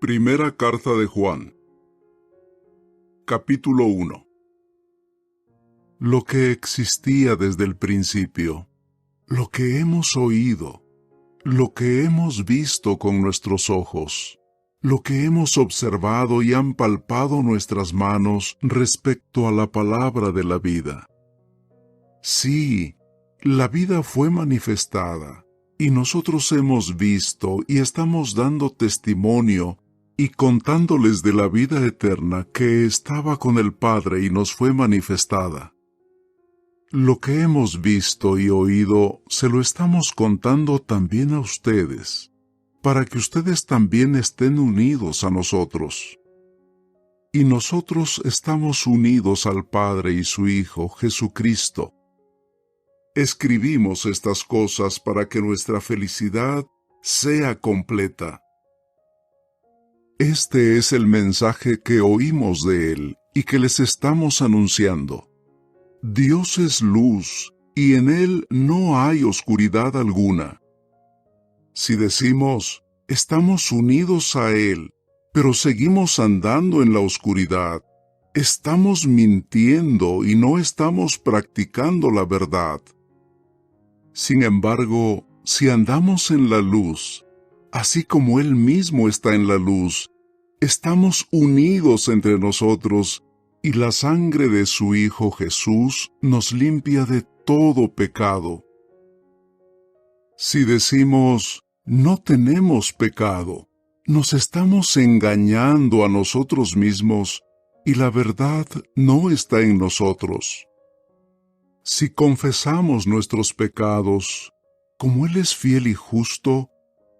Primera carta de Juan, capítulo 1. Lo que existía desde el principio, lo que hemos oído, lo que hemos visto con nuestros ojos, lo que hemos observado y han palpado nuestras manos respecto a la palabra de la vida. Sí, la vida fue manifestada, y nosotros hemos visto y estamos dando testimonio y contándoles de la vida eterna que estaba con el Padre y nos fue manifestada. Lo que hemos visto y oído se lo estamos contando también a ustedes, para que ustedes también estén unidos a nosotros. Y nosotros estamos unidos al Padre y su Hijo, Jesucristo. Escribimos estas cosas para que nuestra felicidad sea completa. Este es el mensaje que oímos de Él y que les estamos anunciando. Dios es luz, y en Él no hay oscuridad alguna. Si decimos, estamos unidos a Él, pero seguimos andando en la oscuridad, estamos mintiendo y no estamos practicando la verdad. Sin embargo, si andamos en la luz, así como Él mismo está en la luz, estamos unidos entre nosotros, y la sangre de su Hijo Jesús nos limpia de todo pecado. Si decimos, no tenemos pecado, nos estamos engañando a nosotros mismos, y la verdad no está en nosotros. Si confesamos nuestros pecados, como Él es fiel y justo,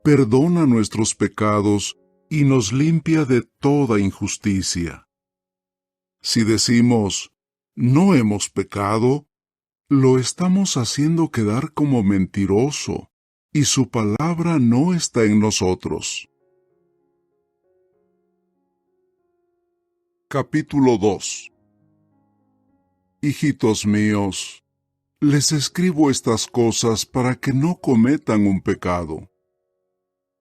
perdona nuestros pecados y nos limpia de toda injusticia. Si decimos, no hemos pecado, lo estamos haciendo quedar como mentiroso, y su palabra no está en nosotros. Capítulo 2. Hijitos míos, les escribo estas cosas para que no cometan un pecado.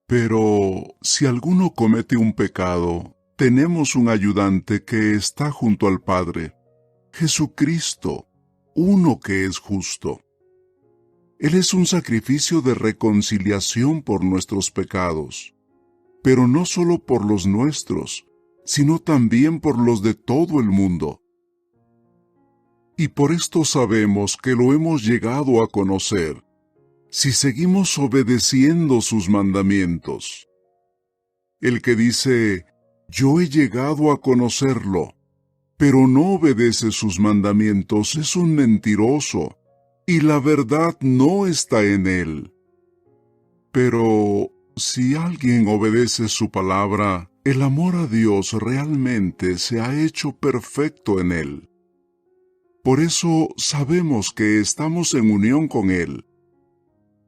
Pero si alguno comete un pecado, tenemos un ayudante que está junto al Padre, Jesucristo, uno que es justo. Él es un sacrificio de reconciliación por nuestros pecados, pero no solo por los nuestros, sino también por los de todo el mundo. Y por esto sabemos que lo hemos llegado a conocer, si seguimos obedeciendo sus mandamientos. El que dice, yo he llegado a conocerlo, pero no obedece sus mandamientos, es un mentiroso, y la verdad no está en él. Pero si alguien obedece su palabra, el amor a Dios realmente se ha hecho perfecto en él. Por eso sabemos que estamos en unión con Él.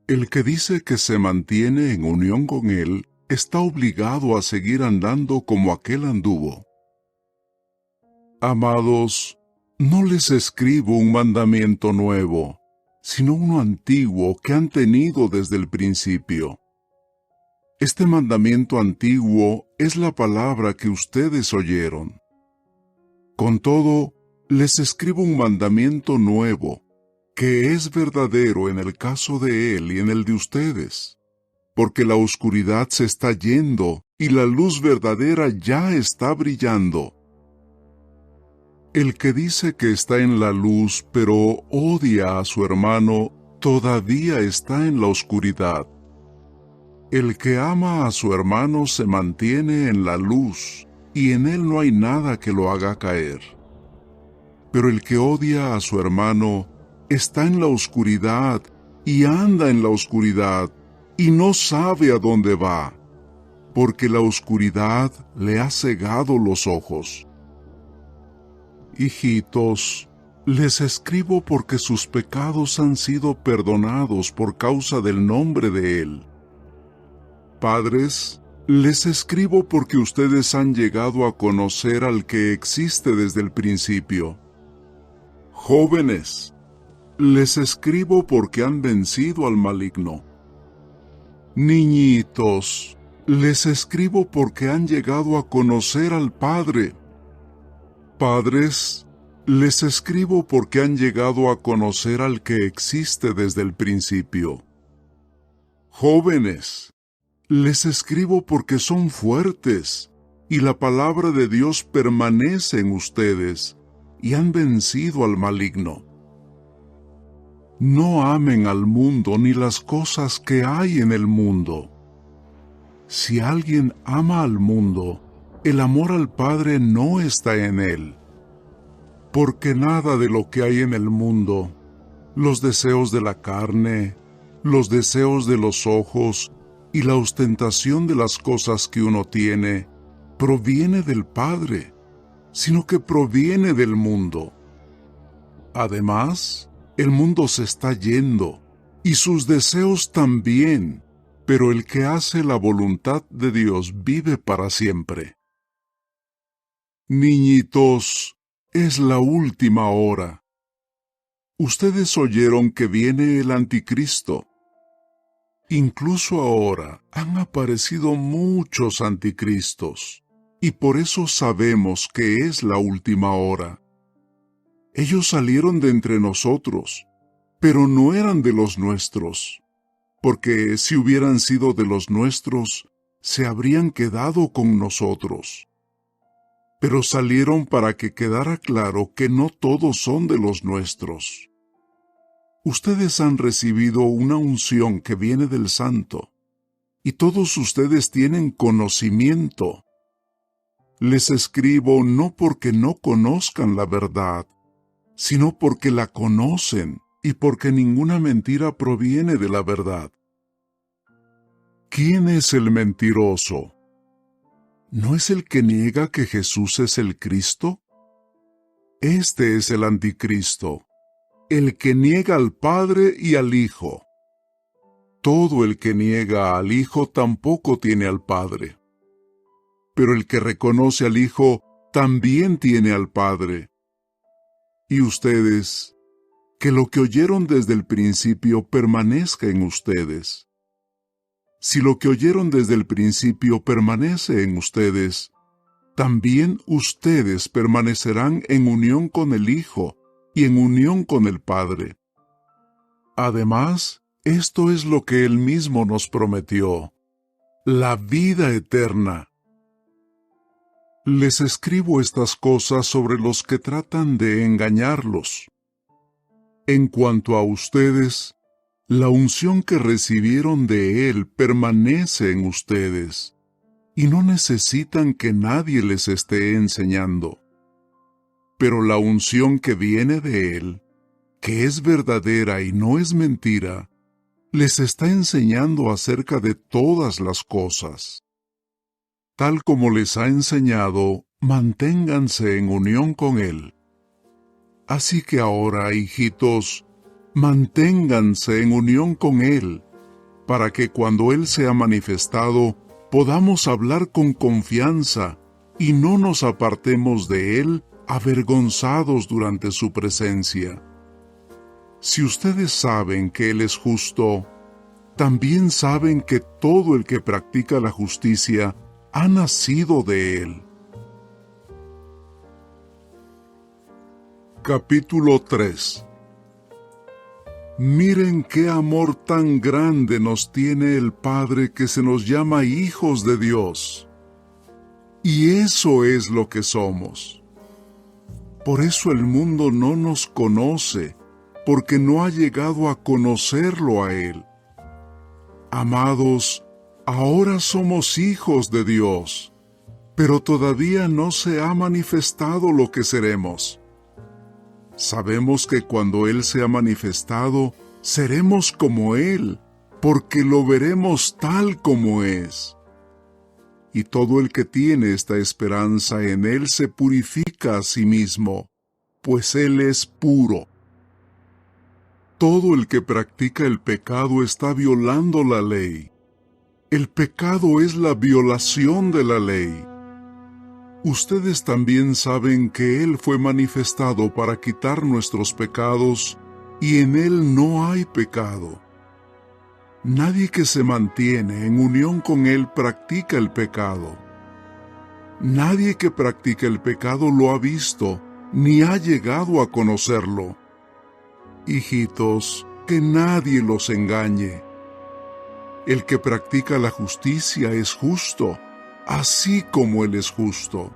El que dice que se mantiene en unión con Él, está obligado a seguir andando como aquel anduvo. Amados, no les escribo un mandamiento nuevo, sino uno antiguo que han tenido desde el principio. Este mandamiento antiguo es la palabra que ustedes oyeron. Con todo, les escribo un mandamiento nuevo, que es verdadero en el caso de Él y en el de ustedes, porque la oscuridad se está yendo y la luz verdadera ya está brillando. El que dice que está en la luz pero odia a su hermano, todavía está en la oscuridad. El que ama a su hermano se mantiene en la luz, y en él no hay nada que lo haga caer. Pero el que odia a su hermano está en la oscuridad y anda en la oscuridad y no sabe a dónde va, porque la oscuridad le ha cegado los ojos. Hijitos, les escribo porque sus pecados han sido perdonados por causa del nombre de Él. Padres, les escribo porque ustedes han llegado a conocer al que existe desde el principio. Jóvenes, les escribo porque han vencido al maligno. Niñitos, les escribo porque han llegado a conocer al Padre. Padres, les escribo porque han llegado a conocer al que existe desde el principio. Jóvenes, les escribo porque son fuertes, y la palabra de Dios permanece en ustedes, y han vencido al maligno. No amen al mundo ni las cosas que hay en el mundo. Si alguien ama al mundo, el amor al Padre no está en él. Porque nada de lo que hay en el mundo, los deseos de la carne, los deseos de los ojos y la ostentación de las cosas que uno tiene, proviene del Padre, sino que proviene del mundo. Además, el mundo se está yendo, y sus deseos también, pero el que hace la voluntad de Dios vive para siempre. Niñitos, es la última hora. Ustedes oyeron que viene el anticristo. Incluso ahora han aparecido muchos anticristos, y por eso sabemos que es la última hora. Ellos salieron de entre nosotros, pero no eran de los nuestros, porque si hubieran sido de los nuestros, se habrían quedado con nosotros. Pero salieron para que quedara claro que no todos son de los nuestros. Ustedes han recibido una unción que viene del Santo, y todos ustedes tienen conocimiento. Les escribo no porque no conozcan la verdad, sino porque la conocen y porque ninguna mentira proviene de la verdad. ¿Quién es el mentiroso? ¿No es el que niega que Jesús es el Cristo? Este es el anticristo, el que niega al Padre y al Hijo. Todo el que niega al Hijo tampoco tiene al Padre. Pero el que reconoce al Hijo también tiene al Padre. Y ustedes, que lo que oyeron desde el principio permanezca en ustedes. Si lo que oyeron desde el principio permanece en ustedes, también ustedes permanecerán en unión con el Hijo y en unión con el Padre. Además, esto es lo que Él mismo nos prometió, la vida eterna. Les escribo estas cosas sobre los que tratan de engañarlos. En cuanto a ustedes, la unción que recibieron de Él permanece en ustedes, y no necesitan que nadie les esté enseñando. Pero la unción que viene de Él, que es verdadera y no es mentira, les está enseñando acerca de todas las cosas. Tal como les ha enseñado, manténganse en unión con Él. Así que ahora, hijitos, manténganse en unión con Él, para que cuando Él sea manifestado, podamos hablar con confianza y no nos apartemos de Él avergonzados durante su presencia. Si ustedes saben que Él es justo, también saben que todo el que practica la justicia ha nacido de Él. Capítulo 3. Miren qué amor tan grande nos tiene el Padre que se nos llama hijos de Dios. Y eso es lo que somos. Por eso el mundo no nos conoce, porque no ha llegado a conocerlo a Él. Amados, ahora somos hijos de Dios, pero todavía no se ha manifestado lo que seremos. Sabemos que cuando Él sea manifestado, seremos como Él, porque lo veremos tal como es. Y todo el que tiene esta esperanza en Él se purifica a sí mismo, pues Él es puro. Todo el que practica el pecado está violando la ley. El pecado es la violación de la ley. Ustedes también saben que Él fue manifestado para quitar nuestros pecados, y en Él no hay pecado. Nadie que se mantiene en unión con Él practica el pecado. Nadie que practica el pecado lo ha visto, ni ha llegado a conocerlo. Hijitos, que nadie los engañe. El que practica la justicia es justo, así como Él es justo.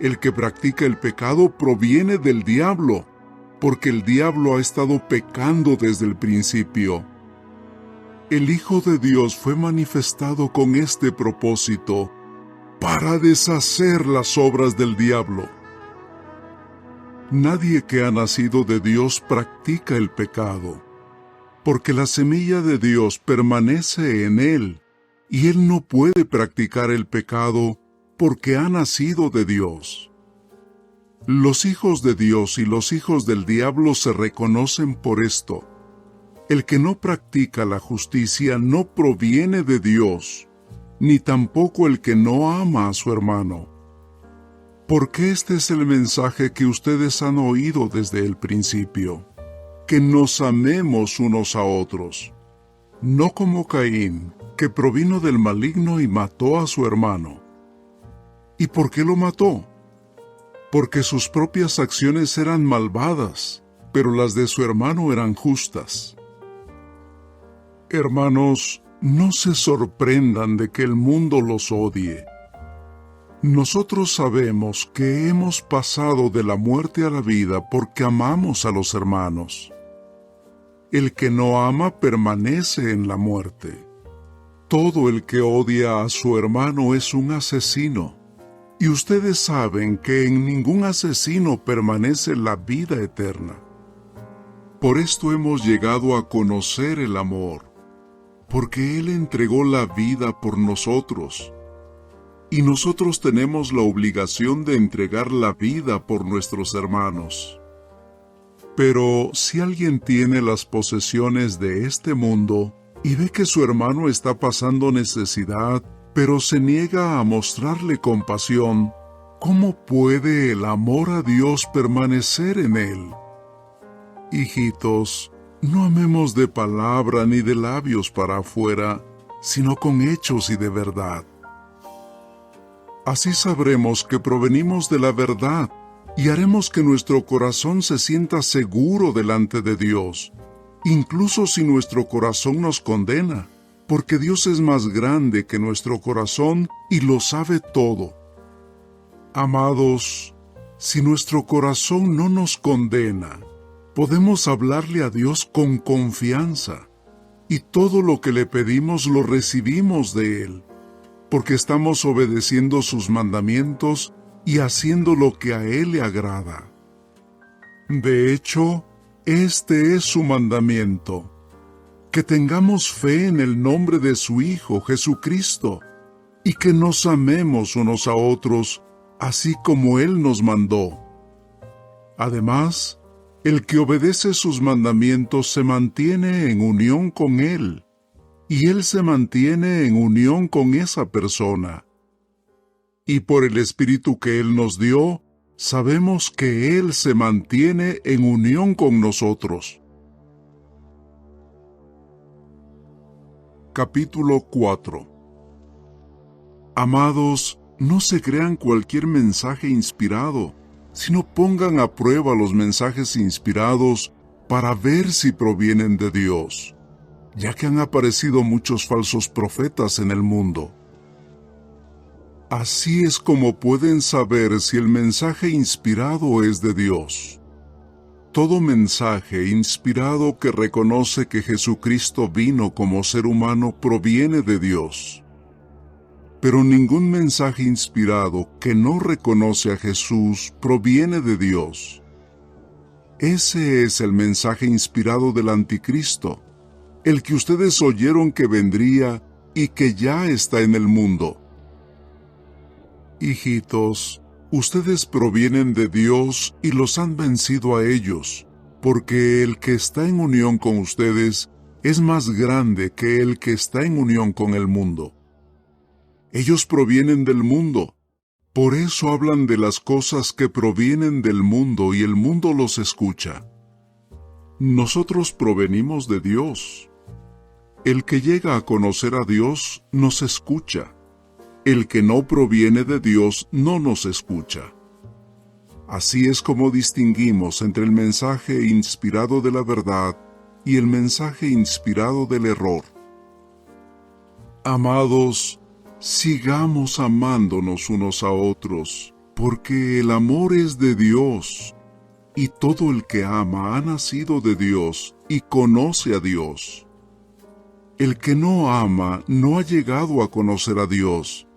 El que practica el pecado proviene del diablo, porque el diablo ha estado pecando desde el principio. El Hijo de Dios fue manifestado con este propósito, para deshacer las obras del diablo. Nadie que ha nacido de Dios practica el pecado, porque la semilla de Dios permanece en él, y él no puede practicar el pecado porque ha nacido de Dios. Los hijos de Dios y los hijos del diablo se reconocen por esto. El que no practica la justicia no proviene de Dios, ni tampoco el que no ama a su hermano. Porque este es el mensaje que ustedes han oído desde el principio, que nos amemos unos a otros, no como Caín, que provino del maligno y mató a su hermano. ¿Y por qué lo mató? Porque sus propias acciones eran malvadas, pero las de su hermano eran justas. Hermanos, no se sorprendan de que el mundo los odie. Nosotros sabemos que hemos pasado de la muerte a la vida porque amamos a los hermanos. El que no ama permanece en la muerte. Todo el que odia a su hermano es un asesino. Y ustedes saben que en ningún asesino permanece la vida eterna. Por esto hemos llegado a conocer el amor, porque Él entregó la vida por nosotros. Y nosotros tenemos la obligación de entregar la vida por nuestros hermanos. Pero si alguien tiene las posesiones de este mundo y ve que su hermano está pasando necesidad, pero se niega a mostrarle compasión, ¿cómo puede el amor a Dios permanecer en él? Hijitos, no amemos de palabra ni de labios para afuera, sino con hechos y de verdad. Así sabremos que provenimos de la verdad y haremos que nuestro corazón se sienta seguro delante de Dios, incluso si nuestro corazón nos condena, porque Dios es más grande que nuestro corazón y lo sabe todo. Amados, si nuestro corazón no nos condena, podemos hablarle a Dios con confianza, y todo lo que le pedimos lo recibimos de Él, porque estamos obedeciendo sus mandamientos y haciendo lo que a Él le agrada. De hecho, este es su mandamiento, que tengamos fe en el nombre de su Hijo Jesucristo, y que nos amemos unos a otros, así como Él nos mandó. Además, el que obedece sus mandamientos se mantiene en unión con Él, y Él se mantiene en unión con esa persona. Y por el Espíritu que Él nos dio, sabemos que Él se mantiene en unión con nosotros. Capítulo 4. Amados, no se crean cualquier mensaje inspirado, sino pongan a prueba los mensajes inspirados para ver si provienen de Dios, ya que han aparecido muchos falsos profetas en el mundo. Así es como pueden saber si el mensaje inspirado es de Dios. Todo mensaje inspirado que reconoce que Jesucristo vino como ser humano proviene de Dios. Pero ningún mensaje inspirado que no reconoce a Jesús proviene de Dios. Ese es el mensaje inspirado del Anticristo, el que ustedes oyeron que vendría y que ya está en el mundo. Hijitos, ustedes provienen de Dios y los han vencido a ellos, porque el que está en unión con ustedes es más grande que el que está en unión con el mundo. Ellos provienen del mundo, por eso hablan de las cosas que provienen del mundo y el mundo los escucha. Nosotros provenimos de Dios. El que llega a conocer a Dios nos escucha. El que no proviene de Dios no nos escucha. Así es como distinguimos entre el mensaje inspirado de la verdad y el mensaje inspirado del error. Amados, sigamos amándonos unos a otros, porque el amor es de Dios, y todo el que ama ha nacido de Dios y conoce a Dios. El que no ama no ha llegado a conocer a Dios,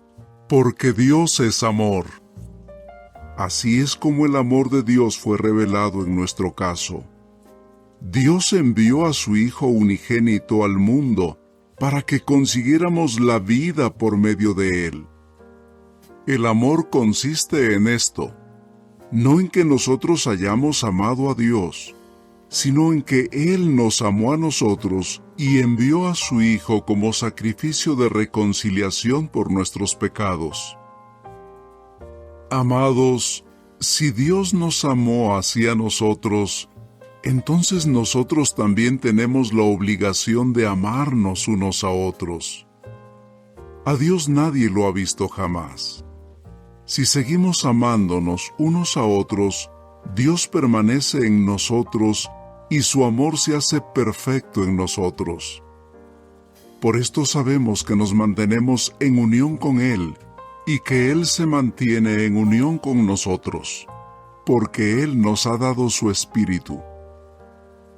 porque Dios es amor. Así es como el amor de Dios fue revelado en nuestro caso. Dios envió a su Hijo unigénito al mundo para que consiguiéramos la vida por medio de Él. El amor consiste en esto, no en que nosotros hayamos amado a Dios, sino en que Él nos amó a nosotros y envió a su Hijo como sacrificio de reconciliación por nuestros pecados. Amados, si Dios nos amó así a nosotros, entonces nosotros también tenemos la obligación de amarnos unos a otros. A Dios nadie lo ha visto jamás. Si seguimos amándonos unos a otros, Dios permanece en nosotros y su amor se hace perfecto en nosotros. Por esto sabemos que nos mantenemos en unión con Él y que Él se mantiene en unión con nosotros, porque Él nos ha dado su Espíritu.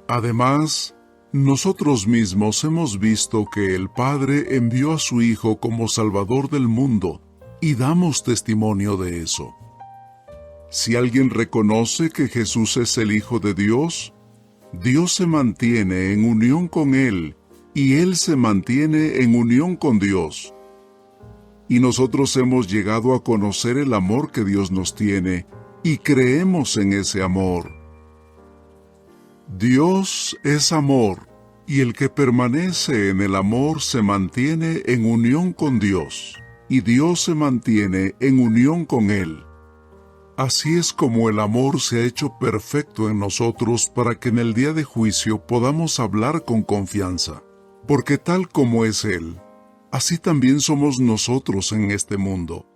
Además, nosotros mismos hemos visto que el Padre envió a su Hijo como Salvador del mundo y damos testimonio de eso. Si alguien reconoce que Jesús es el Hijo de Dios, Dios se mantiene en unión con Él y Él se mantiene en unión con Dios. Y nosotros hemos llegado a conocer el amor que Dios nos tiene y creemos en ese amor. Dios es amor, y el que permanece en el amor se mantiene en unión con Dios, y Dios se mantiene en unión con Él. Así es como el amor se ha hecho perfecto en nosotros para que en el día de juicio podamos hablar con confianza, porque tal como es Él, así también somos nosotros en este mundo.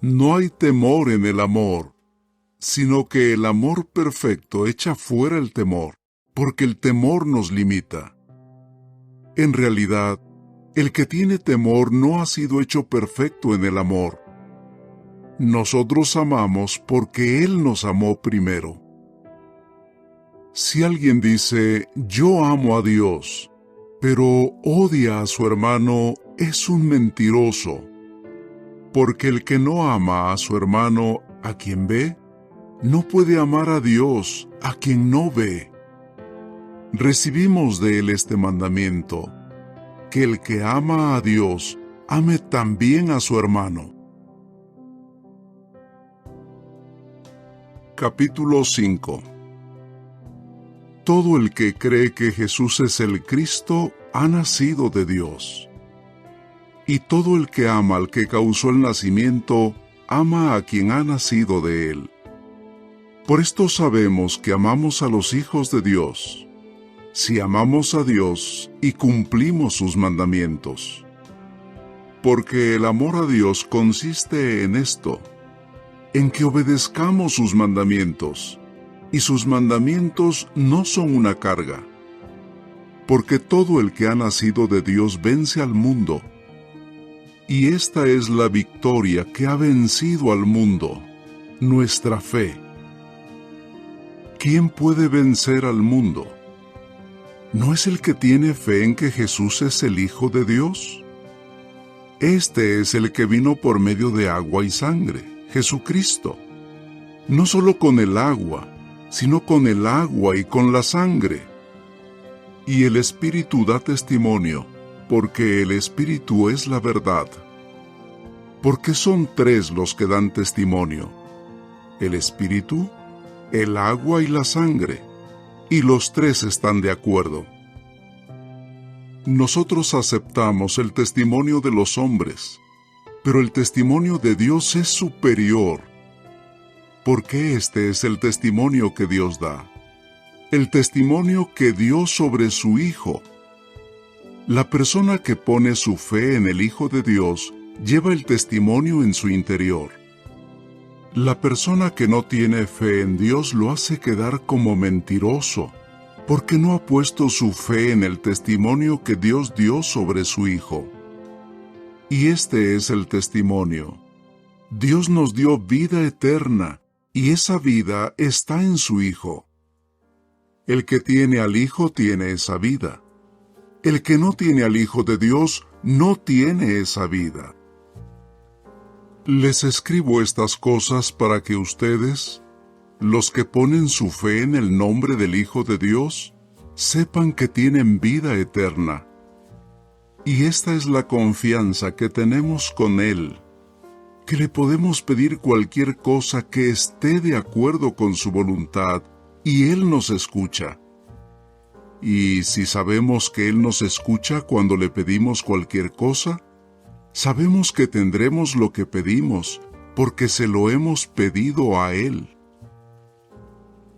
No hay temor en el amor, sino que el amor perfecto echa fuera el temor, porque el temor nos limita. En realidad, el que tiene temor no ha sido hecho perfecto en el amor. Nosotros amamos porque Él nos amó primero. Si alguien dice, yo amo a Dios, pero odia a su hermano, es un mentiroso. Porque el que no ama a su hermano, a quien ve, no puede amar a Dios, a quien no ve. Recibimos de Él este mandamiento, que el que ama a Dios, ame también a su hermano. Capítulo 5. Todo el que cree que Jesús es el Cristo, ha nacido de Dios. Y todo el que ama al que causó el nacimiento, ama a quien ha nacido de Él. Por esto sabemos que amamos a los hijos de Dios, si amamos a Dios y cumplimos sus mandamientos. Porque el amor a Dios consiste en esto, en que obedezcamos sus mandamientos, y sus mandamientos no son una carga. Porque todo el que ha nacido de Dios vence al mundo, y esta es la victoria que ha vencido al mundo, nuestra fe. ¿Quién puede vencer al mundo? ¿No es el que tiene fe en que Jesús es el Hijo de Dios? Este es el que vino por medio de agua y sangre, Jesucristo. No solo con el agua, sino con el agua y con la sangre. Y el Espíritu da testimonio, porque el Espíritu es la verdad. Porque son tres los que dan testimonio: el Espíritu, el agua y la sangre, y los tres están de acuerdo. Nosotros aceptamos el testimonio de los hombres, pero el testimonio de Dios es superior. Porque este es el testimonio que Dios da, el testimonio que dio sobre su Hijo. La persona que pone su fe en el Hijo de Dios lleva el testimonio en su interior. La persona que no tiene fe en Dios lo hace quedar como mentiroso, porque no ha puesto su fe en el testimonio que Dios dio sobre su Hijo. Y este es el testimonio. Dios nos dio vida eterna, y esa vida está en su Hijo. El que tiene al Hijo tiene esa vida. El que no tiene al Hijo de Dios no tiene esa vida. Les escribo estas cosas para que ustedes, los que ponen su fe en el nombre del Hijo de Dios, sepan que tienen vida eterna. Y esta es la confianza que tenemos con Él, que le podemos pedir cualquier cosa que esté de acuerdo con su voluntad, y Él nos escucha. Y si sabemos que Él nos escucha cuando le pedimos cualquier cosa, sabemos que tendremos lo que pedimos, porque se lo hemos pedido a Él.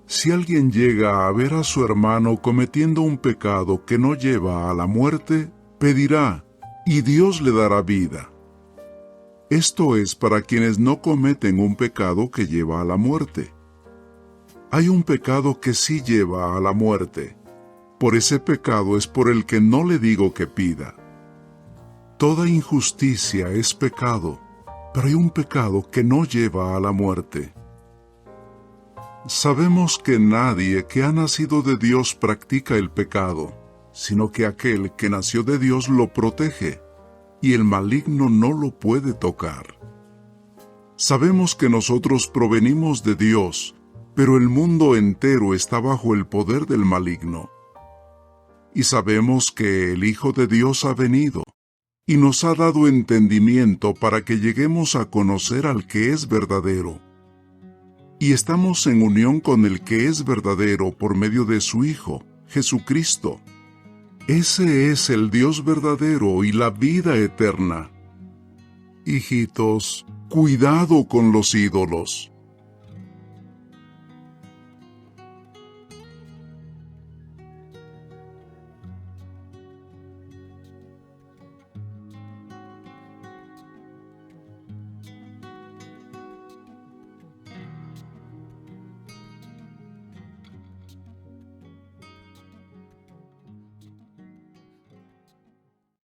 Si alguien llega a ver a su hermano cometiendo un pecado que no lleva a la muerte, pedirá, y Dios le dará vida. Esto es para quienes no cometen un pecado que lleva a la muerte. Hay un pecado que sí lleva a la muerte. Por ese pecado es por el que no le digo que pida. Toda injusticia es pecado, pero hay un pecado que no lleva a la muerte. Sabemos que nadie que ha nacido de Dios practica el pecado, sino que aquel que nació de Dios lo protege, y el maligno no lo puede tocar. Sabemos que nosotros provenimos de Dios, pero el mundo entero está bajo el poder del maligno. Y sabemos que el Hijo de Dios ha venido, y nos ha dado entendimiento para que lleguemos a conocer al que es verdadero. Y estamos en unión con el que es verdadero por medio de su Hijo, Jesucristo. Ese es el Dios verdadero y la vida eterna. Hijitos, cuidado con los ídolos.